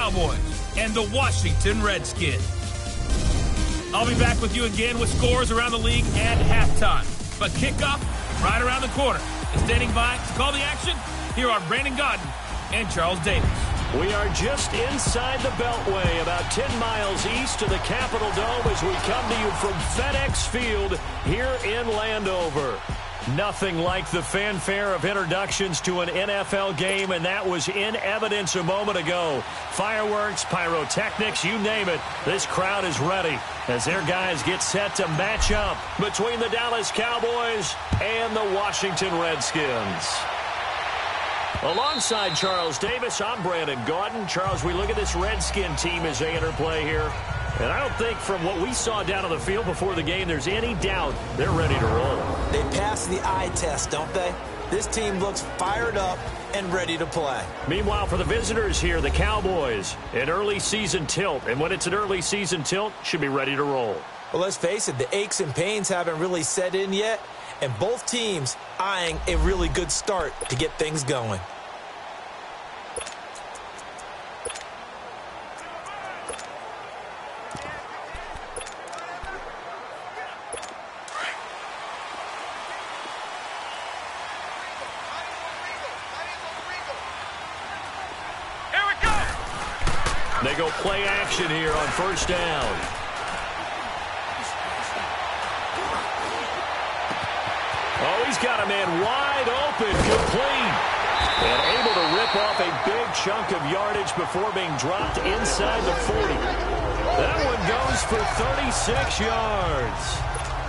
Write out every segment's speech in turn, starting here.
Cowboys and the Washington Redskins. I'll be back with you again with scores around the league at halftime. But kickoff right around the corner. And standing by to call the action, here are Brandon Gaudin and Charles Davis. We are just inside the Beltway, about 10 miles east of the Capitol Dome as we come to you from FedEx Field here in Landover. Nothing like the fanfare of introductions to an NFL game, and that was in evidence a moment ago. Fireworks, pyrotechnics, you name it. This crowd is ready as their guys get set to match up between the Dallas Cowboys and the Washington Redskins. Alongside Charles Davis, I'm Brandon Gaudin. Charles, we look at this Redskin team as they enter play here. And I don't think from what we saw down on the field before the game, there's any doubt they're ready to roll. They pass the eye test, don't they? This team looks fired up and ready to play. Meanwhile, for the visitors here, the Cowboys, an early season tilt. And when it's an early season tilt, should be ready to roll. Well, let's face it, the aches and pains haven't really set in yet. And both teams eyeing a really good start to get things going. They go play action here on first down. Oh, he's got a man wide open, complete. And able to rip off a big chunk of yardage before being dropped inside the 40. That one goes for 36 yards.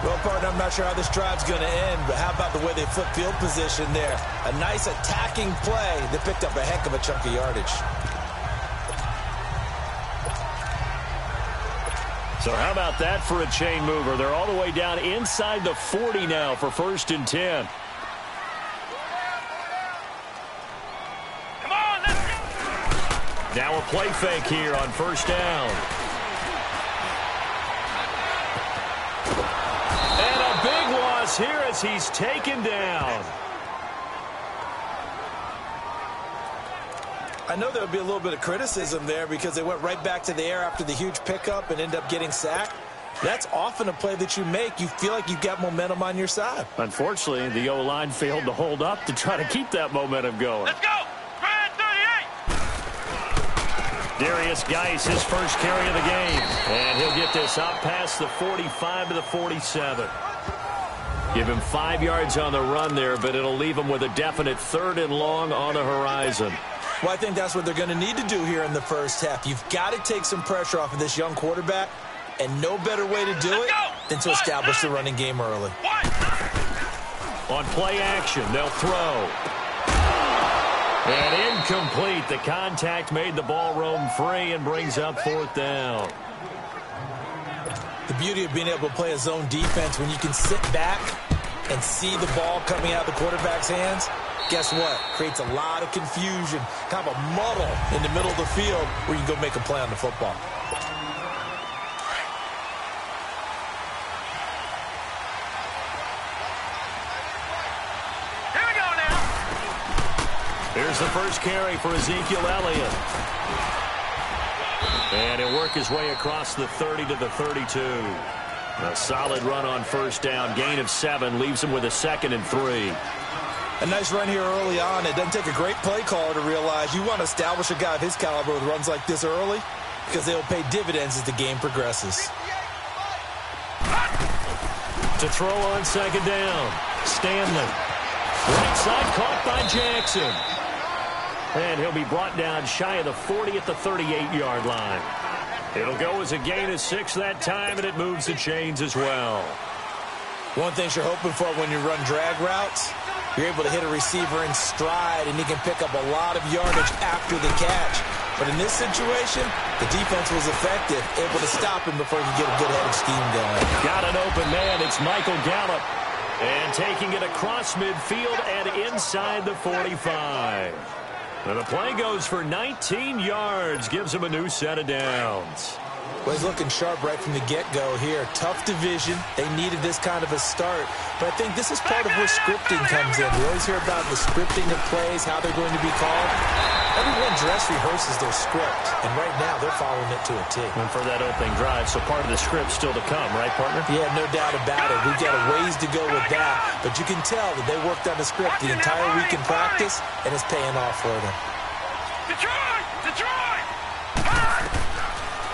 Well, partner, I'm not sure how this drive's going to end, but how about the way they flip field position there? A nice attacking play that picked up a heck of a chunk of yardage. So how about that for a chain mover? They're all the way down inside the 40 now for 1st and 10. Come on, let's go! Now a play fake here on first down. And a big loss here as he's taken down. I know there'll be a little bit of criticism there because they went right back to the air after the huge pickup and ended up getting sacked. That's often a play that you make. You feel like you've got momentum on your side. Unfortunately, the O-line failed to hold up to try to keep that momentum going. Let's go! Brad 38! Darius Geis, his first carry of the game. And he'll get this up past the 45 to the 47. Give him 5 yards on the run there, but it'll leave him with a definite 3rd and long on the horizon. Well, I think that's what they're going to need to do here in the first half. You've got to take some pressure off of this young quarterback, and no better way to do it than to establish the running game early. On play action, they'll throw. And incomplete. The contact made the ball roam free and brings up 4th down. The beauty of being able to play a zone defense when you can sit back and see the ball coming out of the quarterback's hands, guess what? Creates a lot of confusion, kind of a muddle in the middle of the field where you can go make a play on the football. Here we go now! Here's the first carry for Ezekiel Elliott. And he'll work his way across the 30 to the 32. A solid run on first down. Gain of 7 leaves him with a 2nd and 3. A nice run here early on. It doesn't take a great play caller to realize you want to establish a guy of his caliber with runs like this early because they'll pay dividends as the game progresses. To throw on 2nd down. Stanley. Right side caught by Jackson. And he'll be brought down shy of the 40 at the 38-yard line. It'll go as a gain of 6 that time, and it moves the chains as well. One thing you're hoping for when you run drag routes, you're able to hit a receiver in stride, and he can pick up a lot of yardage after the catch. But in this situation, the defense was effective, able to stop him before he could get a good head of steam going. Got an open man. It's Michael Gallup. And taking it across midfield and inside the 45. And the play goes for 19 yards, gives him a new set of downs. Well, he's looking sharp right from the get-go here. Tough division. They needed this kind of a start. But I think this is part of where scripting comes in. We always hear about the scripting of plays, how they're going to be called. Everyone dress rehearses their script, and right now they're following it to a T. And for that opening drive, so part of the script still to come, right, partner? Yeah, no doubt about it. We've got a ways to go with that, but you can tell that they worked on the script the entire week in practice, and it's paying off for them. Detroit! Detroit!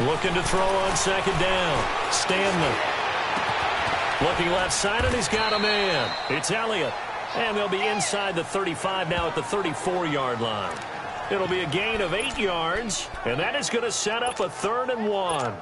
Looking to throw on second down. Stanley. Looking left side, and he's got a man. It's Elliott. And they'll be inside the 35 now at the 34-yard line. It'll be a gain of 8 yards, and that is going to set up a 3rd and 1.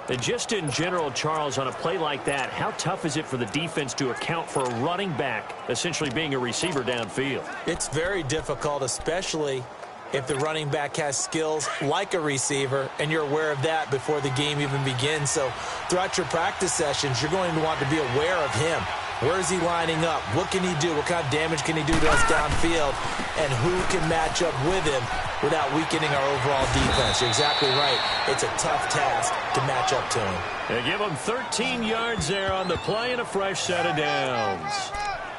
And just in general, Charles, on a play like that, how tough is it for the defense to account for a running back essentially being a receiver downfield? It's very difficult, especially if the running back has skills like a receiver, and you're aware of that before the game even begins. So throughout your practice sessions, you're going to want to be aware of him. Where is he lining up? What can he do? What kind of damage can he do to us downfield? And who can match up with him without weakening our overall defense? You're exactly right. It's a tough task to match up to him. They give him 13 yards there on the play and a fresh set of downs.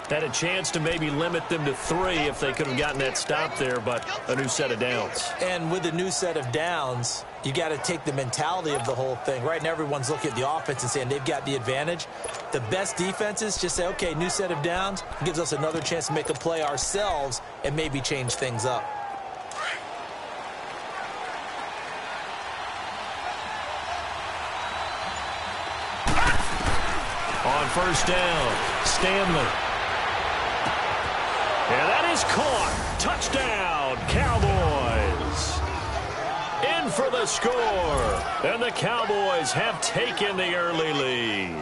Had a chance to maybe limit them to 3 if they could have gotten that stop there, but a new set of downs. And with a new set of downs, you got to take the mentality of the whole thing. Right now, everyone's looking at the offense and saying they've got the advantage. The best defenses just say, okay, new set of downs, gives us another chance to make a play ourselves and maybe change things up. On first down, Stanley. And that is caught. Touchdown, Cowboys. In for the score. And the Cowboys have taken the early lead.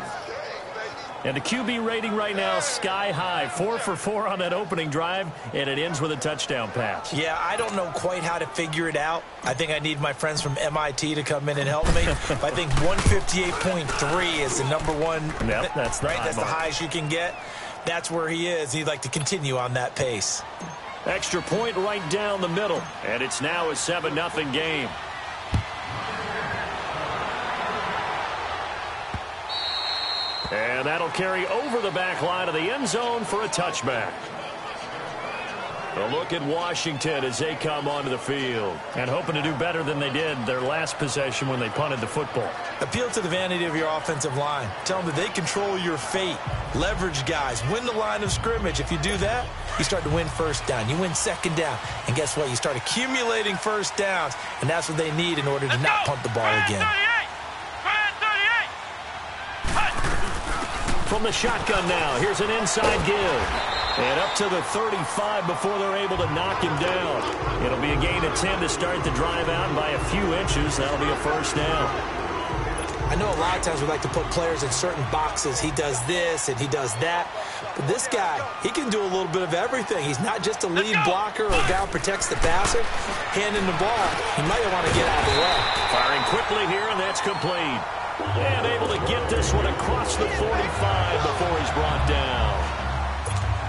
And the QB rating right now, sky high. 4 for 4 on that opening drive, and it ends with a touchdown pass. Yeah, I don't know quite how to figure it out. I think I need my friends from MIT to come in and help me. I think 158.3 is the number one. Yep, that's the right. high That's mark. the highest you can get. That's where he is. He'd like to continue on that pace. Extra point right down the middle, and it's now a 7-0 game. And that'll carry over the back line of the end zone for a touchback. A look at Washington as they come onto the field. And hoping to do better than they did their last possession when they punted the football. Appeal to the vanity of your offensive line. Tell them that they control your fate. Leverage guys. Win the line of scrimmage. If you do that, you start to win first down. You win second down. And guess what? You start accumulating first downs. And that's what they need in order to not punt the ball again. From the shotgun now, here's an inside give. And up to the 35 before they're able to knock him down. It'll be a gain of 10 to start the drive out, and by a few inches, that'll be a first down. I know a lot of times we like to put players in certain boxes. He does this and he does that. But this guy, he can do a little bit of everything. He's not just a lead blocker or a guy who protects the passer. Handing the ball, he might want to get out of the way. Firing quickly here, and that's complete. And able to get this one across the 45 before he's brought down.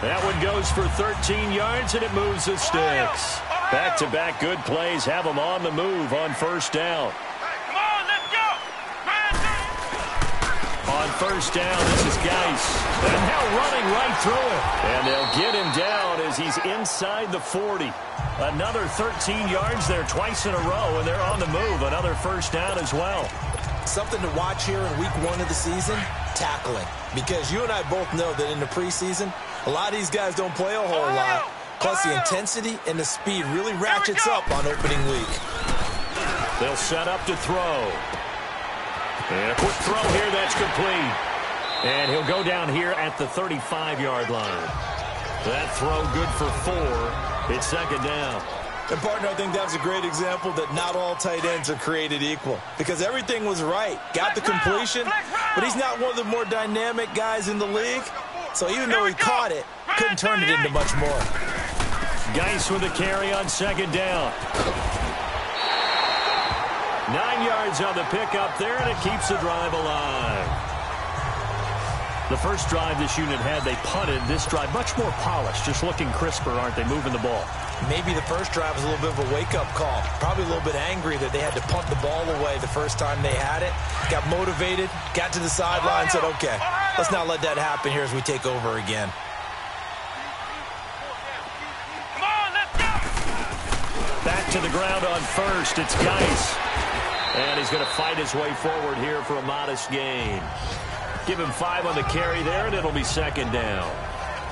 That one goes for 13 yards, and it moves the sticks. Back-to-back good plays have them on the move on first down. Come on, let's go! On first down, this is Geis. And now running right through it. And they'll get him down as he's inside the 40. Another 13 yards there twice in a row, and they're on the move. Another first down as well. Something to watch here in week 1 of the season, tackling. Because you and I both know that in the preseason, a lot of these guys don't play a whole lot. Plus, the intensity and the speed really ratchets up on opening week. They'll set up to throw. And a quick throw here, that's complete. And he'll go down here at the 35-yard line. That throw good for 4. It's second down. And, partner, I think that's a great example that not all tight ends are created equal. Because everything was right. Got the completion, but he's not one of the more dynamic guys in the league. So even though he caught it, couldn't turn it into much more. Geis with a carry on second down. 9 yards on the pickup there, and it keeps the drive alive. The first drive this unit had, they punted. This drive, much more polished, just looking crisper, aren't they, moving the ball? Maybe the first drive was a little bit of a wake-up call. Probably a little bit angry that they had to punt the ball away the first time they had it. Got motivated, got to the sideline, said, okay, let's not let that happen here as we take over again. Back to the ground on first. It's Geis. And he's going to fight his way forward here for a modest gain. Give him 5 on the carry there, and it'll be second down.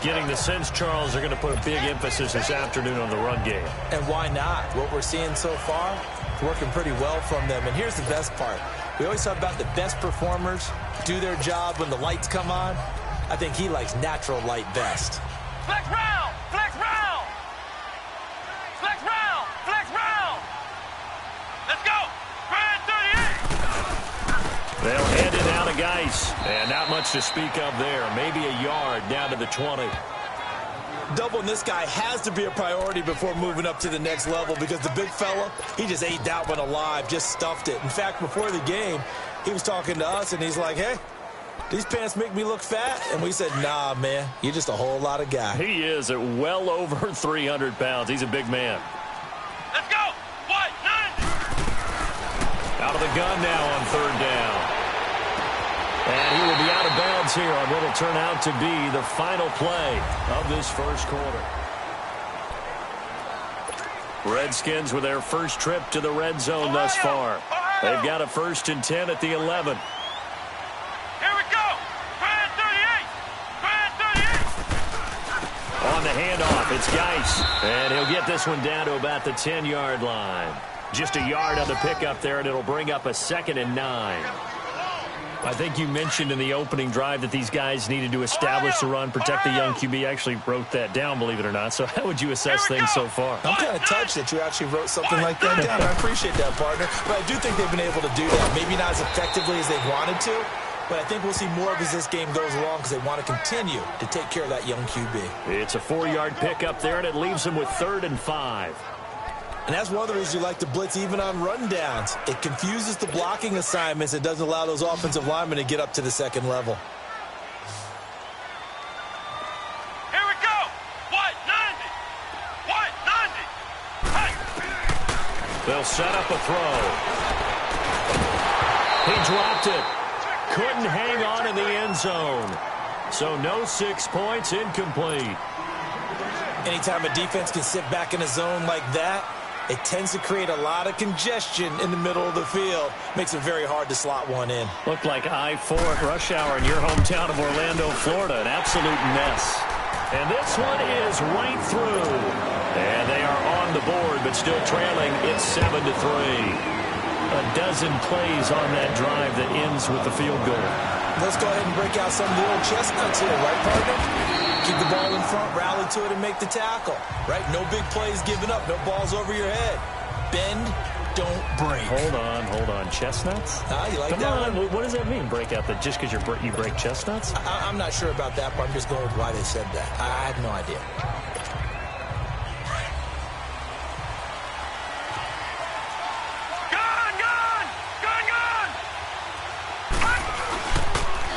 Getting the sense, Charles, they're going to put a big emphasis this afternoon on the run game. And why not? What we're seeing so far, it's working pretty well from them. And here's the best part. We always talk about the best performers do their job when the lights come on. I think he likes natural light best. Flex round! Flex round! Flex round! Flex round! Let's go! Grind 38! They'll hand it down to Geis. And not much to speak of there. Maybe a yard down to the 20. Doubling this guy has to be a priority before moving up to the next level because the big fella, he just ate that one alive, just stuffed it. In fact, before the game, he was talking to us, and he's like, hey, these pants make me look fat? And we said, nah, man, you're just a whole lot of guy. He is at well over 300 pounds. He's a big man. Let's go! What? 90! Out of the gun now on third down. And he will be out of bounds here on what will turn out to be the final play of this first quarter. Redskins with their first trip to the red zone thus far. They've got a 1st and 10 at the 11. Here we go! Grind 38! Grind 38! On the handoff, it's Geis. And he'll get this one down to about the 10-yard line. Just a yard on the pickup there, and it'll bring up a 2nd and 9. I think you mentioned in the opening drive that these guys needed to establish the run, protect the young QB. I actually wrote that down, believe it or not. So how would you assess things so far? I'm kind of touched that you actually wrote something like that down. I appreciate that, partner. But I do think they've been able to do that. Maybe not as effectively as they wanted to, but I think we'll see more of as this game goes along because they want to continue to take care of that young QB. It's a 4-yard pickup there, and it leaves them with 3rd and 5. And that's one of the reasons you like to blitz even on rundowns. It confuses the blocking assignments. It doesn't allow those offensive linemen to get up to the second level. Here we go! What? 90! What? 90! Hey! They'll set up a throw. He dropped it. Couldn't hang on in the end zone. So no 6 points, incomplete. Anytime a defense can sit back in a zone like that, it tends to create a lot of congestion in the middle of the field. Makes it very hard to slot one in. Looked like I-4 at rush hour in your hometown of Orlando, Florida. An absolute mess. And this one is right through. And they are on the board, but still trailing. It's 7-3. A dozen plays on that drive that ends with the field goal. Let's go ahead and break out some of the old chestnuts here, right, partner? Keep the ball in front, rally to it, and make the tackle. Right? No big plays given up. No balls over your head. Bend, don't break. Hold on. Chestnuts? You like Come that on. one? What does that mean, break out? That just because you break chestnuts? I'm not sure about that, but I'm just going with why they said that. I have no idea.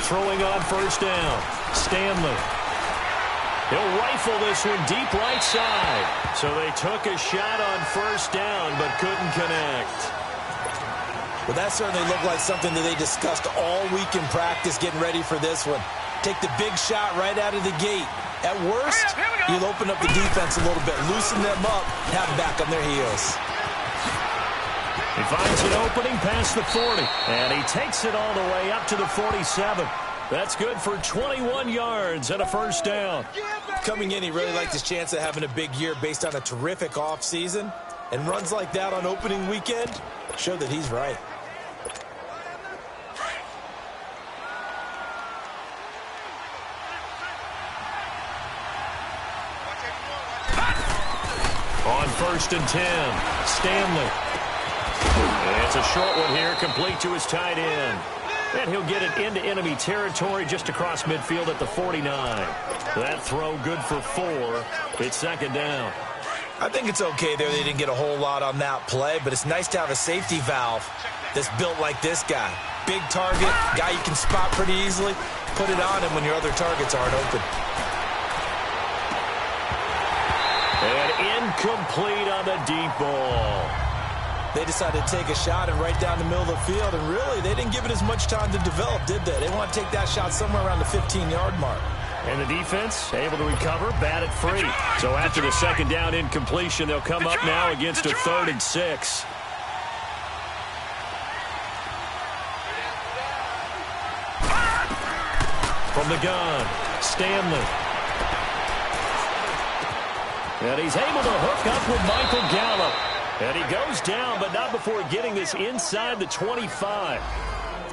Throwing on first down. Stanley. He'll rifle this one deep right side. So they took a shot on first down, but couldn't connect. Well, that certainly looked like something that they discussed all week in practice getting ready for this one. Take the big shot right out of the gate. At worst, you'll open up the defense a little bit, loosen them up, have them back on their heels. He finds an opening past the 40, and he takes it all the way up to the 47. That's good for 21 yards and a first down. Coming in, he really liked his chance of having a big year based on a terrific offseason. And runs like that on opening weekend show that he's right. On 1st and 10, Stanley. It's a short one here, complete to his tight end. And he'll get it into enemy territory just across midfield at the 49. That throw good for 4. It's second down. I think it's okay there. They didn't get a whole lot on that play, but it's nice to have a safety valve that's built like this guy. Big target, guy you can spot pretty easily. Put it on him when your other targets aren't open. And incomplete on the deep ball. They decided to take a shot and right down the middle of the field, and really, they didn't give it as much time to develop, did they? They want to take that shot somewhere around the 15-yard mark. And the defense able to recover, bat it free. So after the second down incompletion, they'll come up now against a 3rd and 6. From the gun, Stanley. And he's able to hook up with Michael Gallup. And he goes down, but not before getting this inside the 25.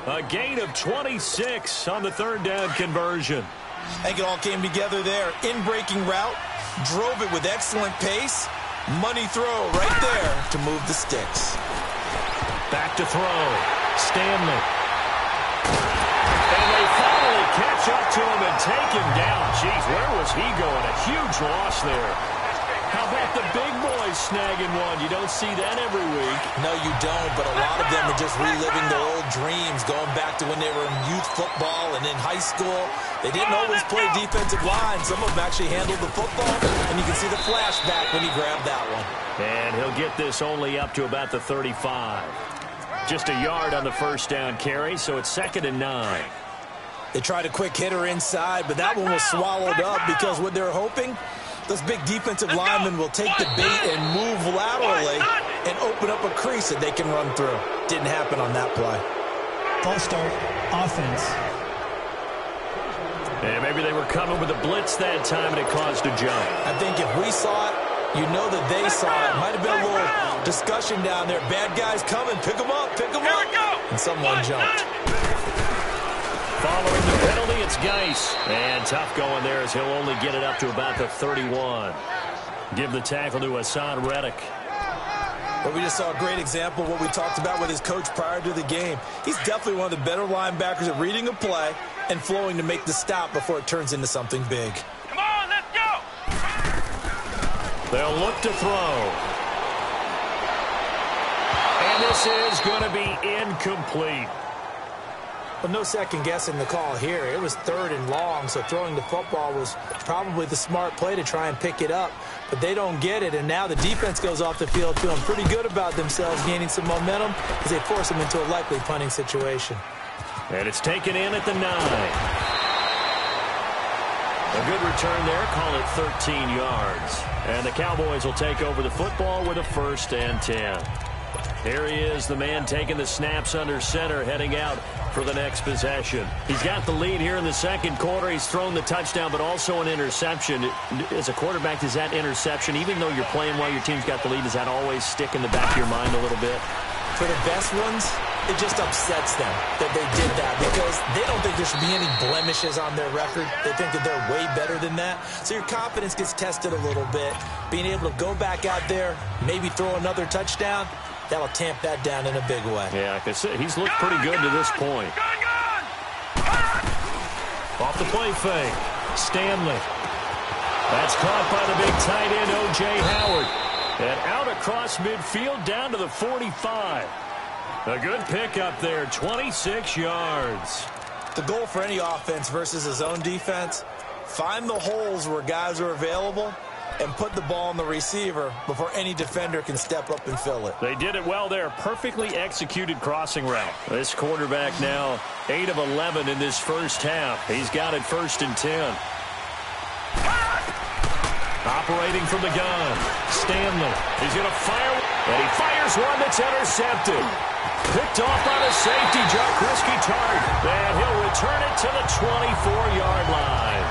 A gain of 26 on the 3rd down conversion. I think it all came together there. In-breaking route, drove it with excellent pace. Money throw right there to move the sticks. Back to throw. Stanley. And they finally catch up to him and take him down. Jeez, where was he going? A huge loss there. How about the big boys snagging one? You don't see that every week. No, you don't, but a lot of them are just reliving their old dreams, going back to when they were in youth football and in high school. They didn't always play defensive line. Some of them actually handled the football, and you can see the flashback when he grabbed that one. And he'll get this only up to about the 35. Just a yard on the 1st down carry, so it's 2nd and 9. They tried a quick hitter inside, but that one was swallowed up because what they're hoping, those big defensive linemen will take the bait and move laterally and open up a crease that they can run through. Didn't happen on that play. False start, offense. And maybe they were coming with a blitz that time and it caused a jump. I think if we saw it, you know that they saw it. Might have been a little discussion down there. Bad guys coming, pick them up, pick them up. And someone jumped. Following the penalty, it's Geis. And tough going there as he'll only get it up to about the 31. Give the tackle to Hassan Reddick. But we just saw a great example of what we talked about with his coach prior to the game. He's definitely one of the better linebackers at reading a play and flowing to make the stop before it turns into something big. Come on, let's go. They'll look to throw. And this is going to be incomplete. But no second guessing the call here. It was 3rd and long, so throwing the football was probably the smart play to try and pick it up. But they don't get it, and now the defense goes off the field feeling pretty good about themselves, gaining some momentum as they force them into a likely punting situation. And it's taken in at the 9. A good return there, call it 13 yards. And the Cowboys will take over the football with a 1st and 10. Here he is, the man taking the snaps under center, heading out for the next possession. He's got the lead here in the 2nd quarter. He's thrown the touchdown, but also an interception. As a quarterback, does that interception, even though you're playing while your team's got the lead, does that always stick in the back of your mind a little bit? For the best ones, it just upsets them that they did that because they don't think there should be any blemishes on their record. They think that they're way better than that. So your confidence gets tested a little bit. Being able to go back out there, maybe throw another touchdown, that'll tamp that down in a big way. Yeah, like I said, he's looked pretty good to this point. Off the play fake, Stanley. That's caught by the big tight end, O.J. Howard. And out across midfield down to the 45. A good pickup there, 26 yards. The goal for any offense versus his own defense, find the holes where guys are available and put the ball on the receiver before any defender can step up and fill it. They did it well there. Perfectly executed crossing route. This quarterback now 8 of 11 in this first half. He's got it 1st and 10. Operating from the gun, Stanley. He's going to fire, and he fires one that's intercepted. Picked off by the safety, Jock Risky Tart. And he'll return it to the 24-yard line.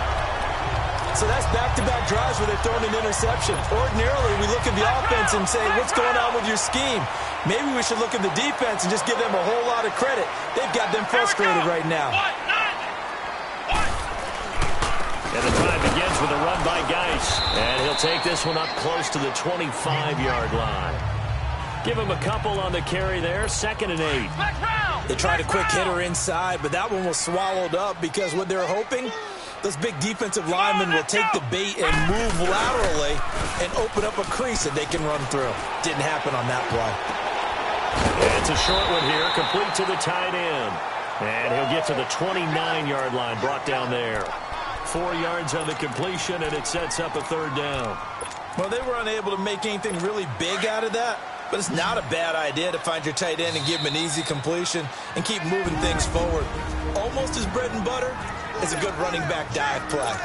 So that's back-to-back drives where they're throwing an interception. Ordinarily, we look at the offense and say, what's going on with your scheme? Maybe we should look at the defense and just give them a whole lot of credit. They've got them frustrated right now. And the drive begins with a run by Geis. And he'll take this one up close to the 25-yard line. Give him a couple on the carry there. 2nd and 8. They tried a quick hitter inside, but that one was swallowed up because what they're hoping, those big defensive linemen will take the bait and move laterally and open up a crease that they can run through. Didn't happen on that play. And it's a short one here, complete to the tight end. And he'll get to the 29-yard line, brought down there. 4 yards on the completion, and it sets up a 3rd down. Well, they were unable to make anything really big out of that. But it's not a bad idea to find your tight end and give him an easy completion and keep moving things forward. Almost as bread and butter as a good running back dive play.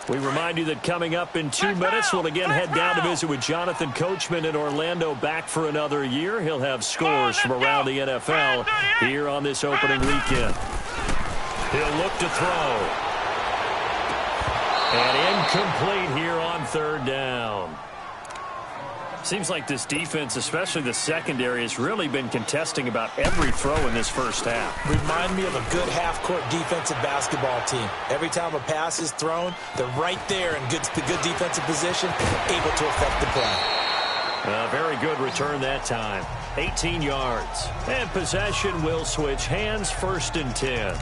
We remind you that coming up in 2 minutes, we'll again head down to visit with Jonathan Coachman in Orlando, back for another year. He'll have scores from around the NFL here on this opening weekend. He'll look to throw. And incomplete here on third down. Seems like this defense, especially the secondary, has really been contesting about every throw in this first half. Remind me of a good half-court defensive basketball team. Every time a pass is thrown, they're right there in good defensive position, able to affect the play. A very good return that time. 18 yards. And possession will switch hands, 1st and 10.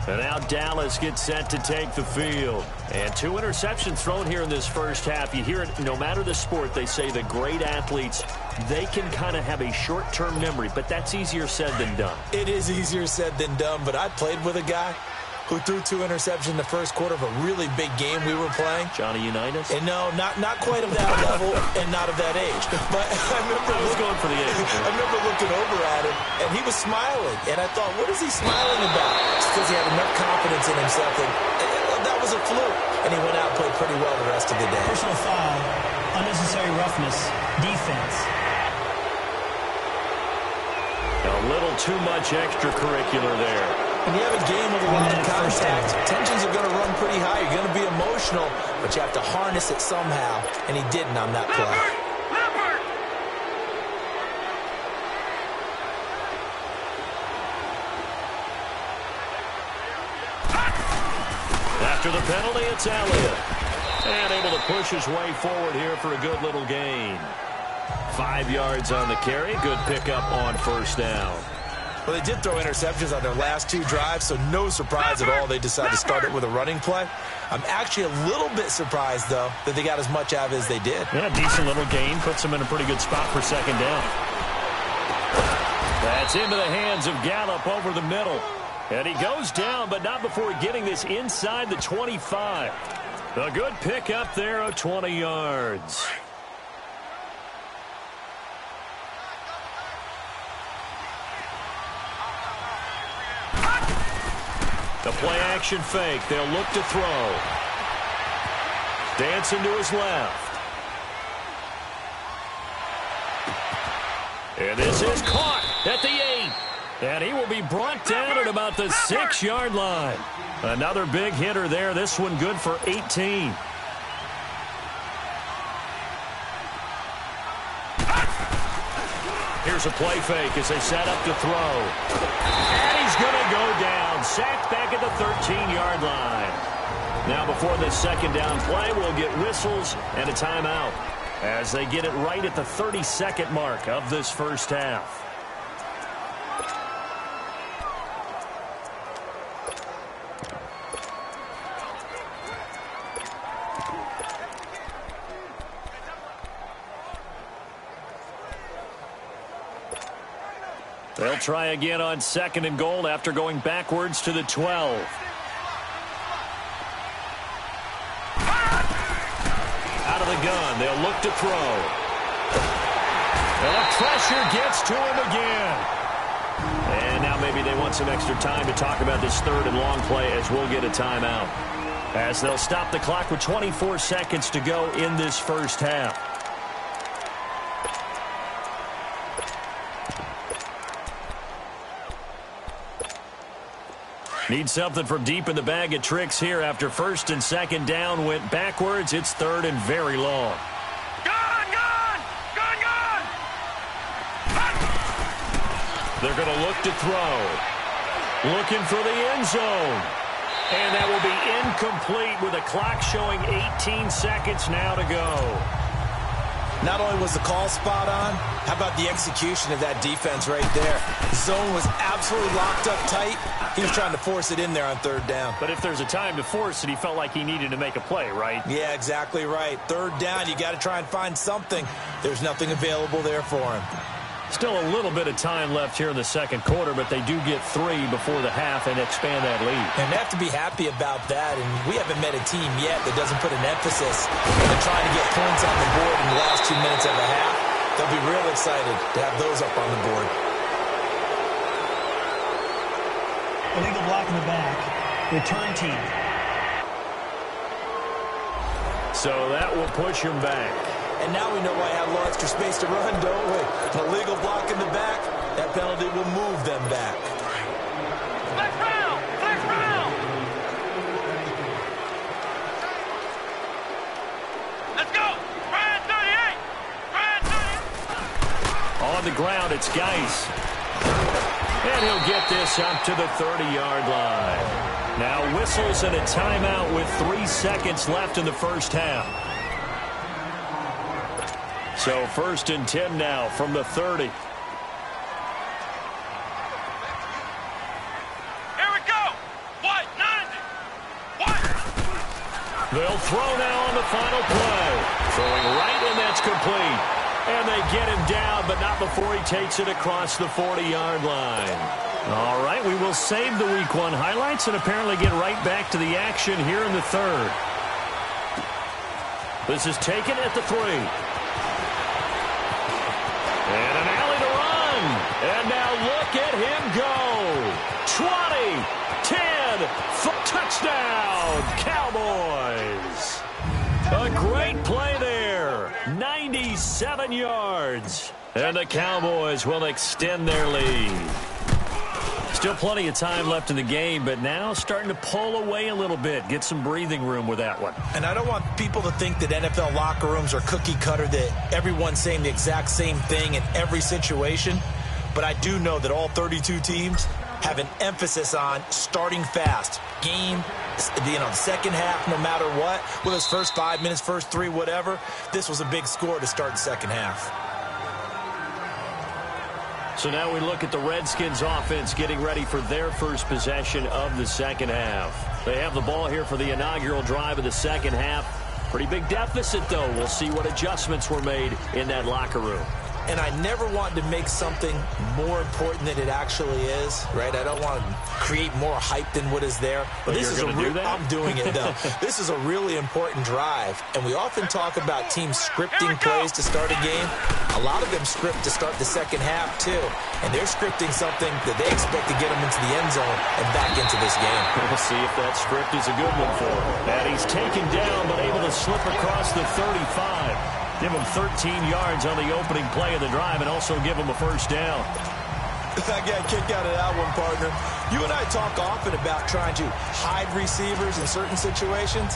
And now Dallas gets set to take the field. And 2 interceptions thrown here in this first half. You hear it, no matter the sport, they say the great athletes, they can kind of have a short-term memory, but that's easier said than done. It is easier said than done, but I played with a guy who threw 2 interceptions in the first quarter of a really big game we were playing. Johnny Unitas? And no, not quite of that level and not of that age. But I was going for the age. I remember looking over at him, and he was smiling. And I thought, what is he smiling about? It's because he had enough confidence in himself that was a fluke. And he went out and played pretty well the rest of the day. Personal foul, unnecessary roughness, defense. A little too much extracurricular there. When you have a game with a lot of contact, tensions are going to run pretty high. You're going to be emotional, but you have to harness it somehow, and he didn't on that play. After the penalty, it's Elliott. And able to push his way forward here for a good little gain. 5 yards on the carry. Good pickup on 1st down. Well, they did throw interceptions on their last 2 drives, so no surprise at all they decided to start it with a running play. I'm actually a little bit surprised, though, that they got as much out of it as they did. Yeah, decent little gain. Puts them in a pretty good spot for 2nd down. That's into the hands of Gallup over the middle. And he goes down, but not before getting this inside the 25. A good pickup there of 20 yards. The play-action fake. They'll look to throw. Dancing to his left. And this is caught at the 8. And he will be brought down at about the 6-yard line. Another big hitter there. This one good for 18. Here's a play fake as they set up to throw. And he's going to go down. Sacked back at the 13-yard line. Now before this 2nd down play, we'll get whistles and a timeout as they get it right at the 32nd mark of this first half. They'll try again on 2nd and goal after going backwards to the 12. Out of the gun, they'll look to throw. And the pressure gets to him again. And now maybe they want some extra time to talk about this 3rd and long play as we'll get a timeout. As they'll stop the clock with 24 seconds to go in this first half. Need something from deep in the bag of tricks here after 1st and 2nd down went backwards. It's 3rd and very long. Gun! They're going to look to throw. Looking for the end zone. And that will be incomplete with the clock showing 18 seconds now to go. Not only was the call spot on, how about the execution of that defense right there? The zone was absolutely locked up tight. He was trying to force it in there on 3rd down. But if there's a time to force it, he felt like he needed to make a play, right? Yeah, exactly right. 3rd down, you got to try and find something. There's nothing available there for him. Still a little bit of time left here in the second quarter, but they do get 3 before the half and expand that lead. And they have to be happy about that, and we haven't met a team yet that doesn't put an emphasis on trying to get points on the board in the last 2 minutes of the half. They'll be real excited to have those up on the board. Illegal block in the back. Return team. So that will push him back. And now we know why I have a little extra space to run, don't we? An illegal block in the back, that penalty will move them back. Flex round! Flex round! Let's go! Brian 38! Brian 38! On the ground, it's Geis. And he'll get this up to the 30-yard line. Now whistles and a timeout with 3 seconds left in the first half. So 1st and 10 now from the 30. Here we go! What? 90! What? They'll throw now on the final play. Throwing right, and that's complete. And they get him down, but not before he takes it across the 40-yard line. All right, we will save the Week 1 highlights and apparently get right back to the action here in the third. This is taken at the 3. And an alley to run. And now look at him go. 20, 10, touchdown, Cowboys. A great play there. 97 yards. And the Cowboys will extend their lead. Still plenty of time left in the game, but now starting to pull away a little bit. Get some breathing room with that one. And I don't want people to think that NFL locker rooms are cookie cutter, that everyone's saying the exact same thing in every situation. But I do know that all 32 teams have an emphasis on starting fast. Game, the second half, no matter what. Whether it's first 5 minutes, first 3, whatever. This was a big score to start the second half. So now we look at the Redskins offense getting ready for their first possession of the second half. They have the ball here for the inaugural drive of the second half. Pretty big deficit, though. We'll see what adjustments were made in that locker room. And I never want to make something more important than it actually is, right? I don't want to create more hype than what is there. But this is I'm doing it, though. This is a really important drive. And we often talk about teams scripting plays to start a game. A lot of them script to start the second half, too. And they're scripting something that they expect to get them into the end zone and back into this game. We'll see if that script is a good one for him. And he's taken down, but able to slip across the 35. Give him 13 yards on the opening play of the drive and also give him a first down. I got a kick out of that one, partner. You and I talk often about trying to hide receivers in certain situations,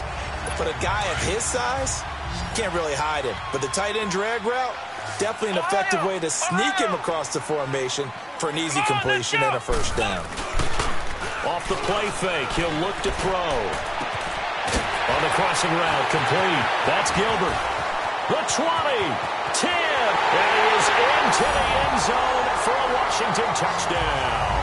but a guy of his size can't really hide him. But the tight end drag route, definitely an effective way to sneak him across the formation for an easy completion and a first down. Off the play fake, he'll look to throw. On the crossing route, complete. That's Gilbert. The 20, 10, and he is into the end zone for a Washington touchdown.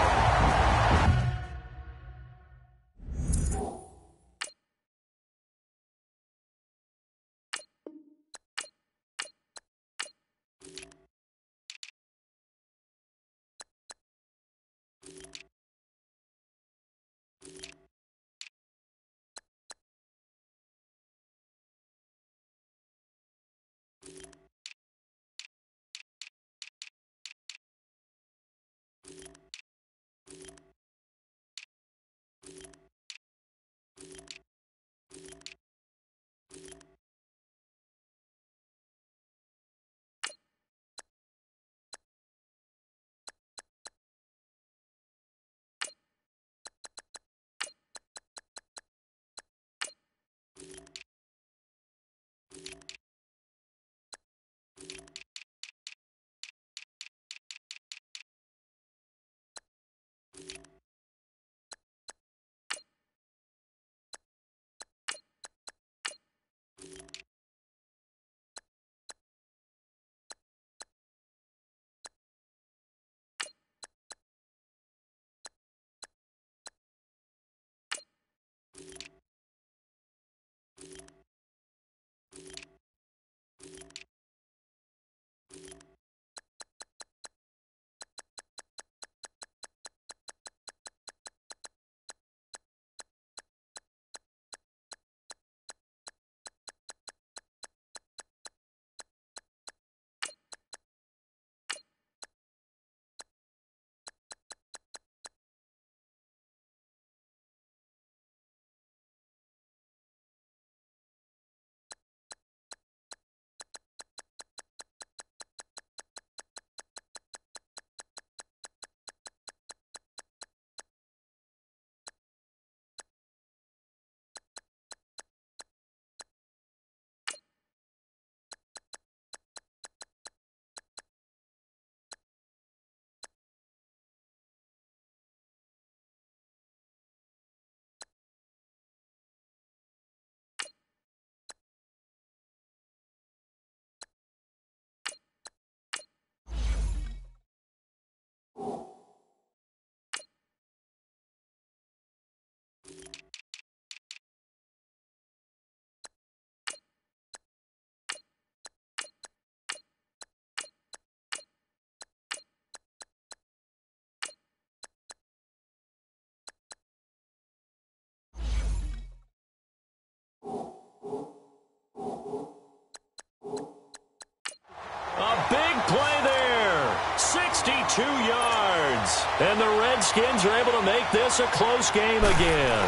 And the Redskins are able to make this a close game again.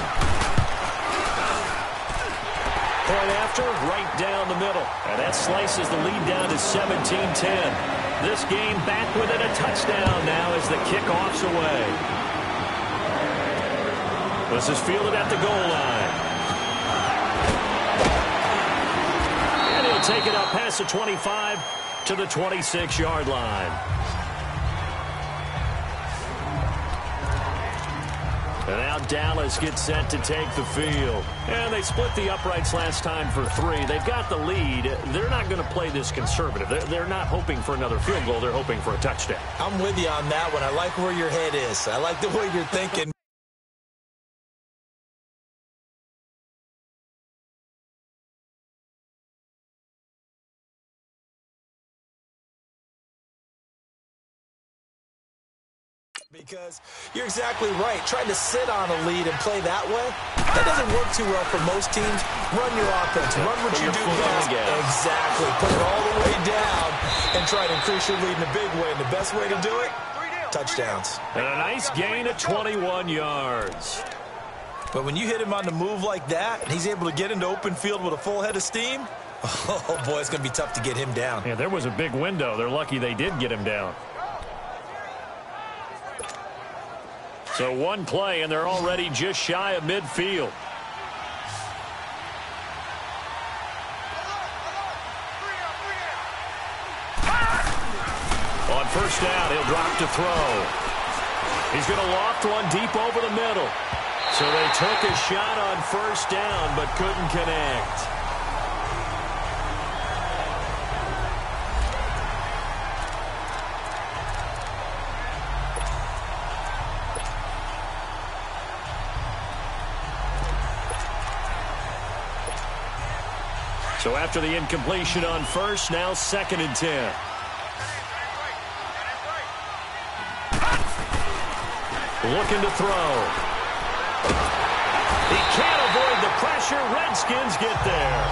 Point after, right down the middle. And that slices the lead down to 17-10. This game back within a touchdown now as the kickoff's away. This is fielded at the goal line. And he'll take it up past the 25 to the 26-yard line. And now Dallas gets set to take the field. And they split the uprights last time for 3. They've got the lead. They're not going to play this conservative. They're not hoping for another field goal. They're hoping for a touchdown. I'm with you on that one. I like where your head is. I like the way you're thinking. Because you're exactly right. Trying to sit on a lead and play that way, that doesn't work too well for most teams. Run your offense. Run what you do best. Exactly. Put it all the way down and try to increase your lead in a big way. And the best way to do it, touchdowns. And a nice gain of 21 yards. But when you hit him on the move like that, and he's able to get into open field with a full head of steam, oh, boy, it's going to be tough to get him down. Yeah, there was a big window. They're lucky they did get him down. So one play, and they're already just shy of midfield. On first down, he'll drop to throw. He's going to loft one deep over the middle. So they took a shot on first down, but couldn't connect. So after the incompletion on first, now 2nd and 10. Looking to throw. He can't avoid the pressure. Redskins get there.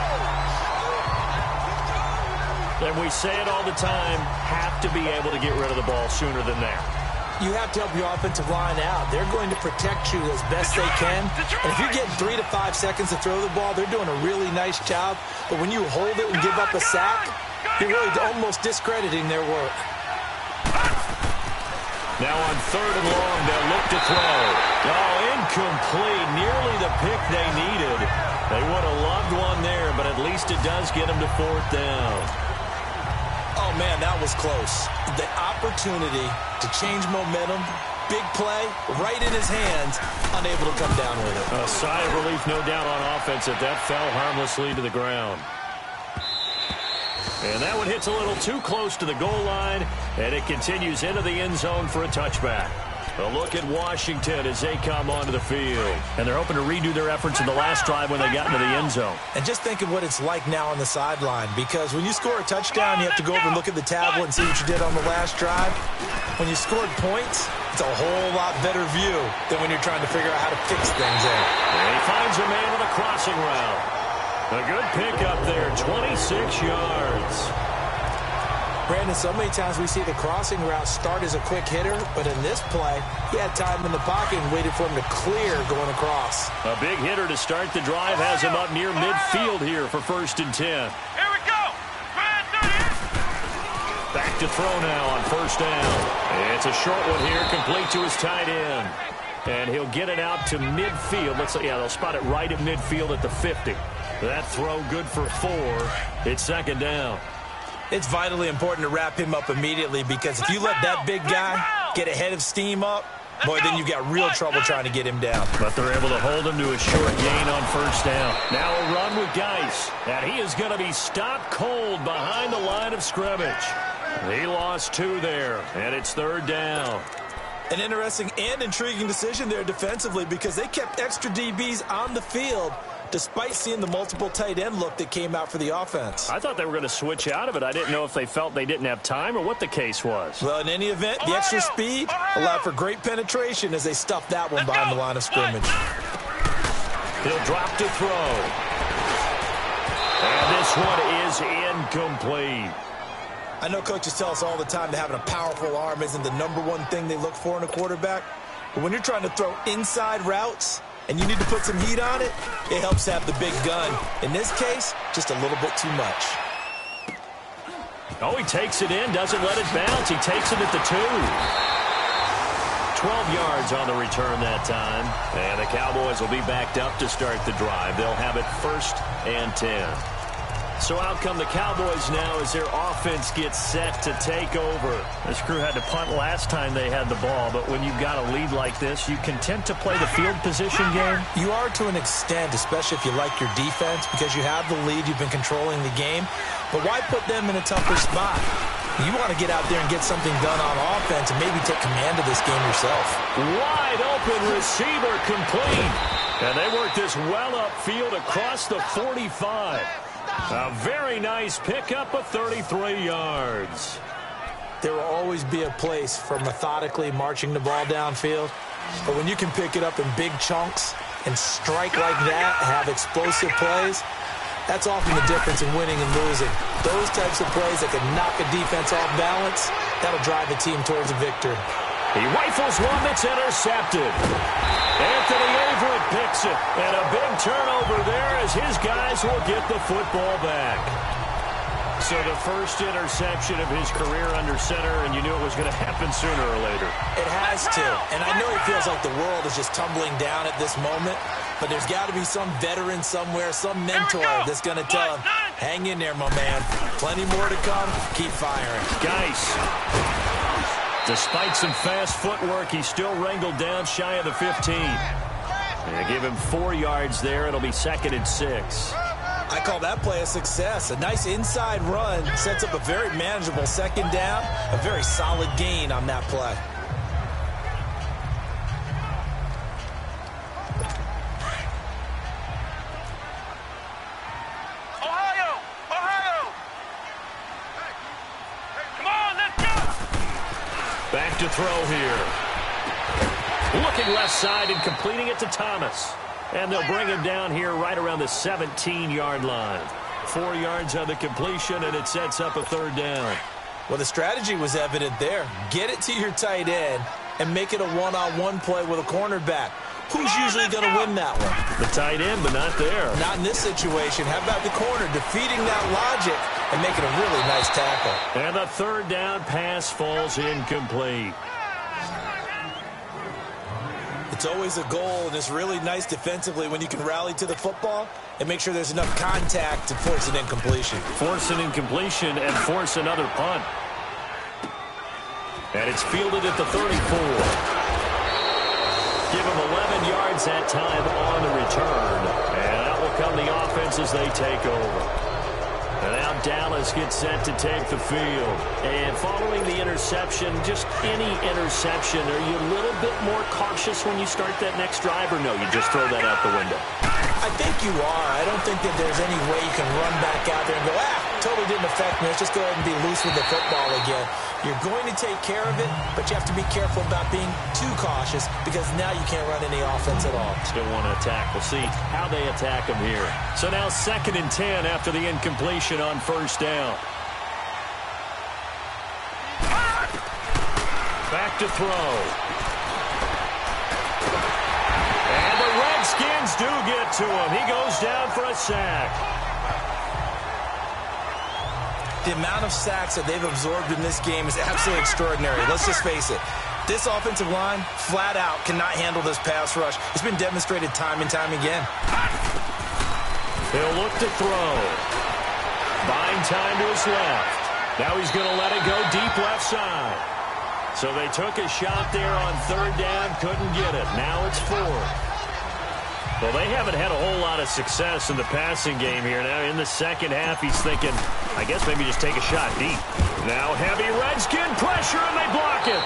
And we say it all the time, have to be able to get rid of the ball sooner than that. You have to help your offensive line out. They're going to protect you as best they can. And if you're getting 3 to 5 seconds to throw the ball, they're doing a really nice job. But when you hold it and give up a sack, you're really almost discrediting their work. Now on 3rd and long, they'll look to throw. Oh, incomplete. Nearly the pick they needed. They would have loved one there, but at least it does get them to 4th down. Oh, man, that was close. The opportunity to change momentum, big play, right in his hands, unable to come down with it. A sigh of relief, no doubt, on offense that fell harmlessly to the ground. And that one hits a little too close to the goal line, and it continues into the end zone for a touchback. A look at Washington as they come onto the field. And they're hoping to redo their efforts in the last drive when they got into the end zone. And just think of what it's like now on the sideline, because when you score a touchdown, you have to go over and look at the tablet and see what you did on the last drive. When you scored points, it's a whole lot better view than when you're trying to figure out how to fix things in. And he finds a man with a crossing route. A good pickup there, 26 yards. Brandon, so many times we see the crossing route start as a quick hitter, but in this play, he had time in the pocket and waited for him to clear going across. A big hitter to start the drive has him up near midfield here for 1st and 10. Here we go. Back to throw now on 1st down. It's a short one here, complete to his tight end. And he'll get it out to midfield. They'll spot it right at midfield at the 50. That throw good for 4. It's 2nd down. It's vitally important to wrap him up immediately, because if you let that big guy get ahead of steam up, boy, then you've got real trouble trying to get him down. But they're able to hold him to a short gain on 1st down. Now a run with Geis. And he is going to be stopped cold behind the line of scrimmage. He lost 2 there, and it's 3rd down. An interesting and intriguing decision there defensively, because they kept extra DBs on the field despite seeing the multiple tight end look that came out for the offense. I thought they were going to switch out of it. I didn't know if they felt they didn't have time or what the case was. Well, in any event, the extra speed allowed for great penetration as they stuffed that one behind the line of scrimmage. He'll drop to throw. And this one is incomplete. I know coaches tell us all the time that having a powerful arm isn't the #1 thing they look for in a quarterback. But when you're trying to throw inside routes and you need to put some heat on it, it helps to have the big gun. In this case, just a little bit too much. Oh, he takes it in, doesn't let it bounce. He takes it at the 2. 12 yards on the return that time. And the Cowboys will be backed up to start the drive. They'll have it 1st and 10. So out come the Cowboys now as their offense gets set to take over. This crew had to punt last time they had the ball, but when you've got a lead like this, you content to play the field position game? You are to an extent, especially if you like your defense, because you have the lead, you've been controlling the game. But why put them in a tougher spot? You want to get out there and get something done on offense and maybe take command of this game yourself. Wide open receiver complete. And they work this well upfield across the 45. A very nice pickup of 33 yards. There will always be a place for methodically marching the ball downfield. But when you can pick it up in big chunks and strike like that, have explosive plays, that's often the difference in winning and losing. Those types of plays that can knock a defense off balance, that'll drive a team towards a victory. He rifles one that's intercepted. Anthony Averett picks it. And a big turnover there as his guys will get the football back. So the first interception of his career under center, and you knew it was going to happen sooner or later. It has to. And I know it feels like the world is just tumbling down at this moment, but there's got to be some veteran somewhere, some mentor that's going to tell him, hang in there, my man. Plenty more to come. Keep firing. Geis. Despite some fast footwork, he's still wrangled down shy of the 15. They give him 4 yards there. It'll be 2nd and 6. I call that play a success. A nice inside run sets up a very manageable 2nd down. A very solid gain on that play. Back to throw here. Looking left side and completing it to Thomas. And they'll bring him down here right around the 17-yard line. 4 yards on the completion, and it sets up a 3rd down. Well, the strategy was evident there. Get it to your tight end and make it a one-on-one play with a cornerback. Who's usually going to win that one? The tight end, but not there. Not in this situation. How about the corner defeating that logic and making a really nice tackle? And the 3rd down pass falls incomplete. It's always a goal, and it's really nice defensively when you can rally to the football and make sure there's enough contact to force an incompletion. Force an incompletion and force another punt. And it's fielded at the 34. Give him 11 yards that time on the return. And out will come the offense as they take over. And now Dallas gets set to take the field. And following the interception, just any interception, are you a little bit more cautious when you start that next drive, or no, you just throw that out the window? I think you are. I don't think that there's any way you can run back out there and go, totally didn't affect me. Let's just go ahead and be loose with the football again. You're going to take care of it, but you have to be careful about being too cautious because now you can't run any offense at all. Still want to attack. We'll see how they attack him here. So now 2nd and 10 after the incompletion on 1st down. Back to throw. And the Redskins do get to him. He goes down for a sack. The amount of sacks that they've absorbed in this game is absolutely extraordinary. Let's just face it. This offensive line, flat out, cannot handle this pass rush. It's been demonstrated time and time again. He'll look to throw. Buying time to his left. Now he's going to let it go deep left side. So they took a shot there on 3rd down, couldn't get it. Now it's 4th. Well, they haven't had a whole lot of success in the passing game here. Now in the 2nd half, he's thinking, I guess maybe just take a shot deep. Now heavy Redskin pressure, and they block it.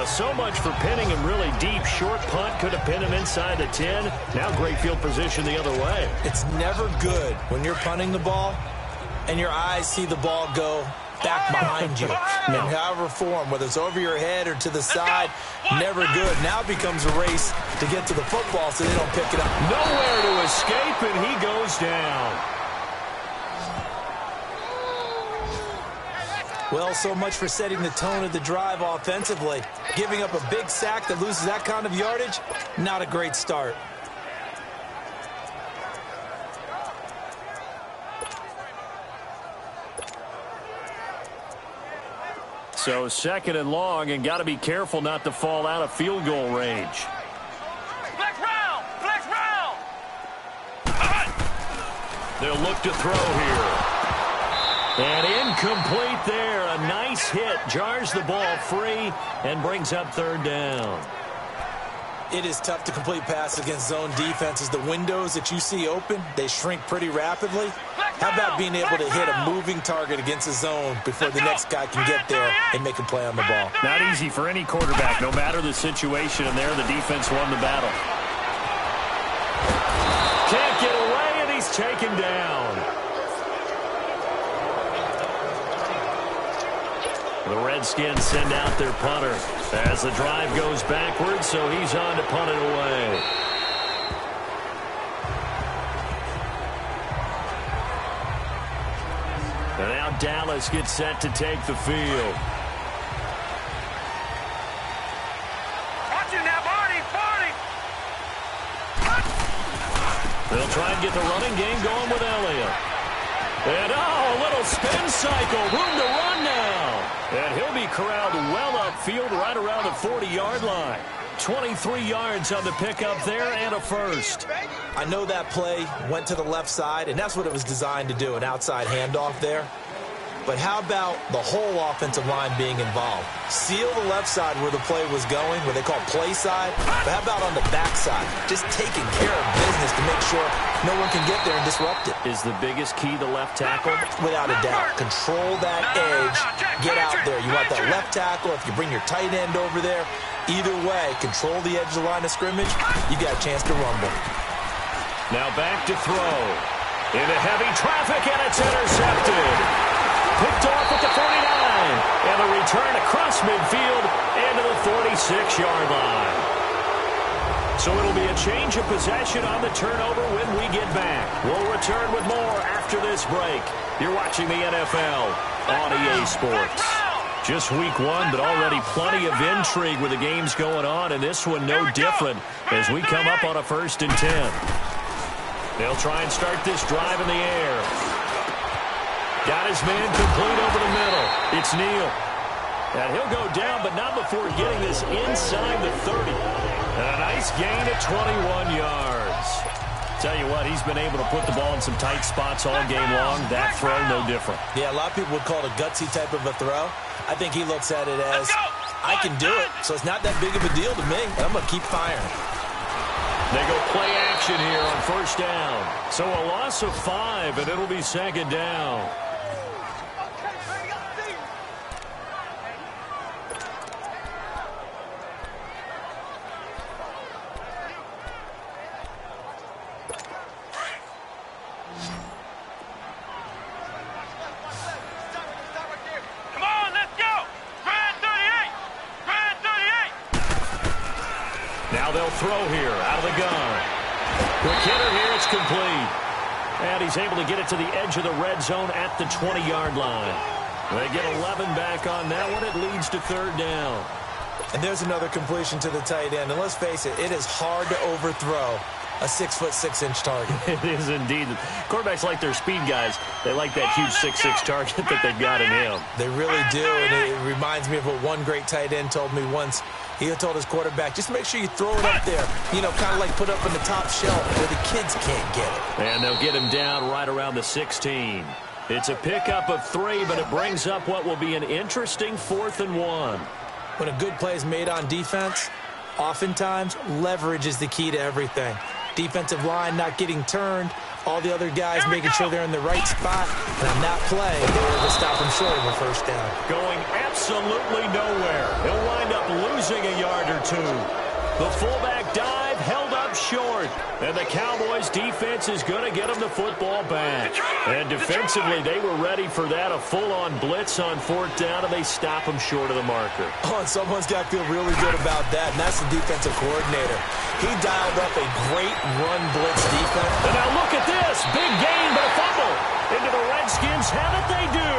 So much for pinning him really deep. Short punt could have pinned him inside the 10. Now great field position the other way. It's never good when you're punting the ball and your eyes see the ball go back behind you. In however form, whether it's over your head or to the side, never good. Now it becomes a race to get to the football so they don't pick it up. Nowhere to escape, and he goes down. Well, so much for setting the tone of the drive offensively. Giving up a big sack that loses that kind of yardage, not a great start. So 2nd and long, and got to be careful not to fall out of field goal range. Flex round! Flex round! They'll look to throw here. And incomplete there. A nice hit. Jars the ball free and brings up 3rd down. It is tough to complete passes against zone defenses. The windows that you see open, they shrink pretty rapidly. How about being able to hit a moving target against a zone before the next guy can get there and make a play on the ball? Not easy for any quarterback, no matter the situation. And there, the defense won the battle. Can't get away, and he's taken down. The Redskins send out their punter as the drive goes backwards, so he's on to punt it away. And now Dallas gets set to take the field. Watch it now, Barney! Barney! They'll try and get the running game going with Elliott. And, a little spin cycle. Room to run now. And he'll be corralled well upfield right around the 40-yard line. 23 yards on the pickup there and a first. I know that play went to the left side, and that's what it was designed to do, an outside handoff there. But how about the whole offensive line being involved? Seal the left side where the play was going, what they call play side. But how about on the back side? Just taking care of business to make sure no one can get there and disrupt it. Is the biggest key the left tackle? Without a doubt. Control that edge. Get out there. You want that left tackle. If you bring your tight end over there, either way, control the edge of the line of scrimmage. You got a chance to rumble. Now back to throw. Into heavy traffic, and it's intercepted. Picked off at the 49, and a return across midfield and to the 46-yard line. So it'll be a change of possession on the turnover when we get back. We'll return with more after this break. You're watching the NFL on EA Sports. Just week 1, but already plenty of intrigue with the games going on, and this one no different as we come up on a 1st and 10. They'll try and start this drive in the air. Got his man complete over the middle. It's Neal. And he'll go down, but not before getting this inside the 30. And a nice gain at 21 yards. Tell you what, he's been able to put the ball in some tight spots all game long. That throw, no different. Yeah, a lot of people would call it a gutsy type of a throw. I think he looks at it as, I can do it, so it's not that big of a deal to me. I'm going to keep firing. They go play action here on 1st down. So a loss of 5, and it'll be 2nd down. Throw here out of the gun. Quick hitter here. It's complete. And he's able to get it to the edge of the red zone at the 20-yard line. They get 11 back on that one. It leads to 3rd down. And there's another completion to the tight end. And let's face it, it is hard to overthrow a 6'6" target. It is indeed. Quarterbacks like their speed guys. They like that huge 6'6" target that they've got in him. They really do. And it reminds me of what one great tight end told me once. He told his quarterback, just make sure you throw it up there. You know, kind of like put up on the top shelf where the kids can't get it. And they'll get him down right around the 16. It's a pickup of 3, but it brings up what will be an interesting 4th and 1. When a good play is made on defense, oftentimes leverage is the key to everything. Defensive line not getting turned, all the other guys making sure they're in the right spot. And on that play, they were able to stop him short of a 1st down. Going absolutely nowhere. He'll wind up losing a yard or 2. The fullback dive held up short. And the Cowboys defense is going to get him the football back. And defensively, they were ready for that. A full-on blitz on 4th down, and they stop him short of the marker. Oh, and someone's got to feel really good about that, and that's the defensive coordinator. He dialed up a great run blitz defense. And now look at this. Big gain, but a fumble. Into the Redskins have it, they do.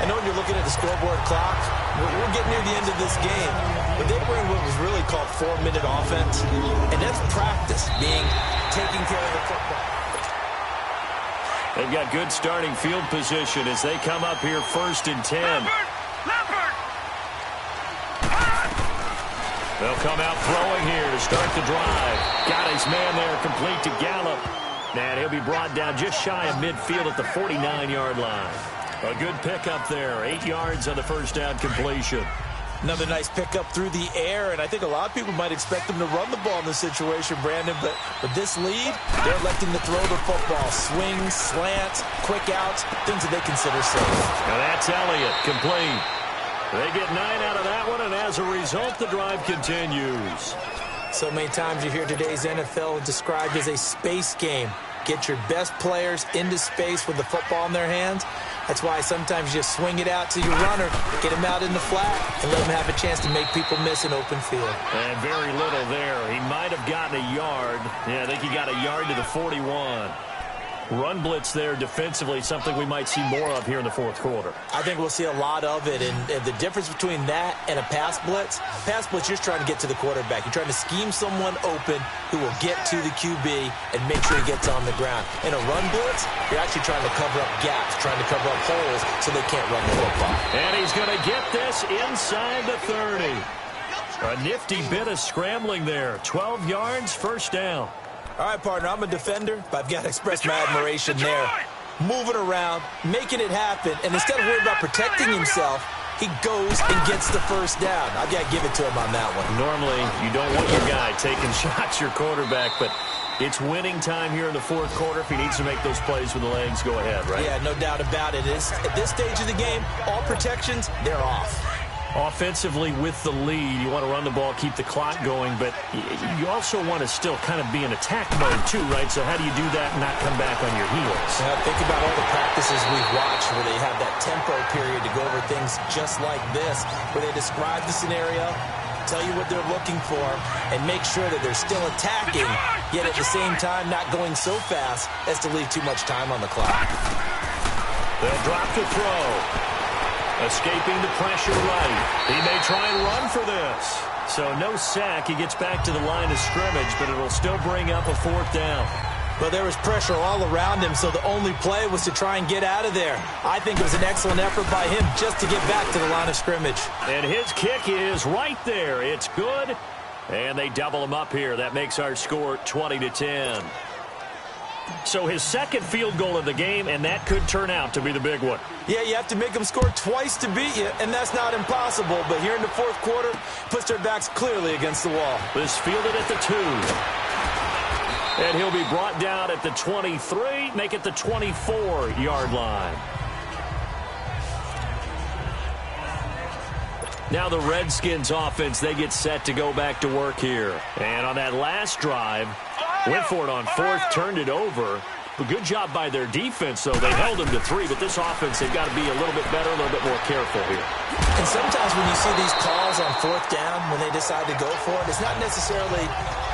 I know when you're looking at the scoreboard clock, we're getting near the end of this game, but they were in what was really called 4-minute offense, and that's practice, taking care of the football. They've got good starting field position as they come up here 1st and 10. They'll come out throwing here to start the drive. Got his man there, complete to Gallup. And he'll be brought down just shy of midfield at the 49-yard line. A good pickup there, 8 yards on the first down completion. Another nice pickup through the air, and I think a lot of people might expect them to run the ball in this situation, Brandon, but with this lead, they're electing to throw the football. Swings, slants, quick outs, things that they consider safe. Now that's Elliott, complete. They get 9 out of that one, and as a result, the drive continues. So many times you hear today's NFL described as a space game. Get your best players into space with the football in their hands. That's why sometimes you just swing it out to your runner, get him out in the flat, and let him have a chance to make people miss an open field. And very little there. He might have gotten a yard. Yeah, I think he got a yard to the 41. Run blitz there defensively, something we might see more of here in the fourth quarter. I think we'll see a lot of it, and the difference between that and a pass blitz, you're just trying to get to the quarterback. You're trying to scheme someone open who will get to the QB and make sure he gets on the ground. In a run blitz, you're actually trying to cover up gaps, trying to cover up holes so they can't run the football. And he's going to get this inside the 30. A nifty bit of scrambling there. 12 yards, first down. All right, partner, I'm a defender, but I've got to express my admiration there. Moving around, making it happen, and instead of worrying about protecting himself, he goes and gets the first down. I've got to give it to him on that one. Normally, you don't want your guy taking shots, your quarterback, but it's winning time here in the fourth quarter. If he needs to make those plays with the legs, go ahead, right? Yeah, no doubt about it. At this stage of the game, all protections, they're off. Offensively, with the lead, you want to run the ball, keep the clock going, but you also want to still kind of be in attack mode too, right? So how do you do that and not come back on your heels? Think about all the practices we've watched where they have that tempo period to go over things just like this, where they describe the scenario, tell you what they're looking for, and make sure that they're still attacking, yet at the same time not going so fast as to leave too much time on the clock. They'll drop the throw. Escaping the pressure right. He may try and run for this. So no sack. He gets back to the line of scrimmage, but it'll still bring up a fourth down. But there was pressure all around him, so the only play was to try and get out of there. I think it was an excellent effort by him just to get back to the line of scrimmage. And his kick is right there. It's good. And they double him up here. That makes our score 20-10. So his second field goal of the game, and that could turn out to be the big one. Yeah, you have to make them score twice to beat you, and that's not impossible. But here in the fourth quarter, puts their backs clearly against the wall. This fielded at the 2. And he'll be brought down at the 23, make it the 24-yard line. Now the Redskins offense, they get set to go back to work here. And on that last drive, went for it on fourth, turned it over. But good job by their defense, though. They held them to 3, but this offense, they've got to be a little bit better, a little bit more careful here. And sometimes when you see these calls on fourth down, when they decide to go for it, it's not necessarily